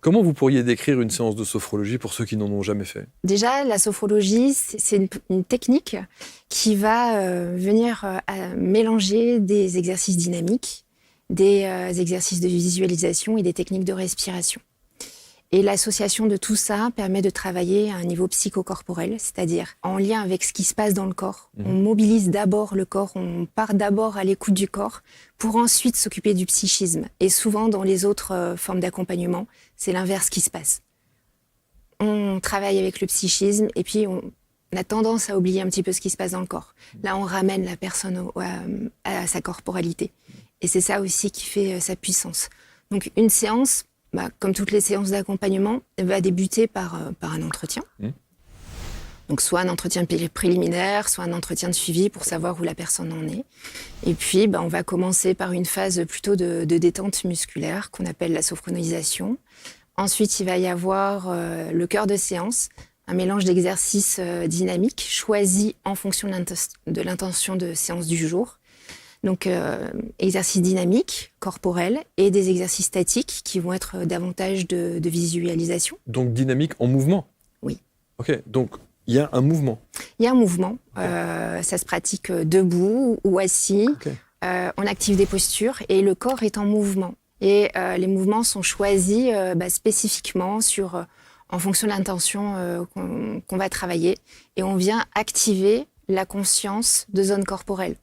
Comment vous pourriez décrire une séance de sophrologie pour ceux qui n'en ont jamais fait? Déjà, la sophrologie, c'est une technique qui va venir mélanger des exercices dynamiques, des exercices de visualisation et des techniques de respiration. Et l'association de tout ça permet de travailler à un niveau psychocorporel, c'est-à-dire en lien avec ce qui se passe dans le corps. On mobilise d'abord le corps, on part d'abord à l'écoute du corps pour ensuite s'occuper du psychisme. Et souvent, dans les autres formes d'accompagnement, c'est l'inverse qui se passe. On travaille avec le psychisme et puis on a tendance à oublier un petit peu ce qui se passe dans le corps. Là, on ramène la personne à sa corporalité. Et c'est ça aussi qui fait sa puissance. Donc, une séance, comme toutes les séances d'accompagnement, va débuter par un entretien. Donc, soit un entretien préliminaire, soit un entretien de suivi pour savoir où la personne en est. Et puis, on va commencer par une phase plutôt de détente musculaire qu'on appelle la sophronisation. Ensuite, il va y avoir le cœur de séance, un mélange d'exercices dynamiques choisis en fonction de l'intention de séance du jour. Donc, exercices dynamiques, corporels, et des exercices statiques qui vont être davantage de visualisation. Donc dynamique en mouvement? Oui. Ok, donc il y a un mouvement? Il y a un mouvement. Ça se pratique debout ou assis. Okay. On active des postures et le corps est en mouvement. Et les mouvements sont choisis spécifiquement en fonction de l'intention qu'on va travailler. Et on vient activer la conscience de zones corporelles.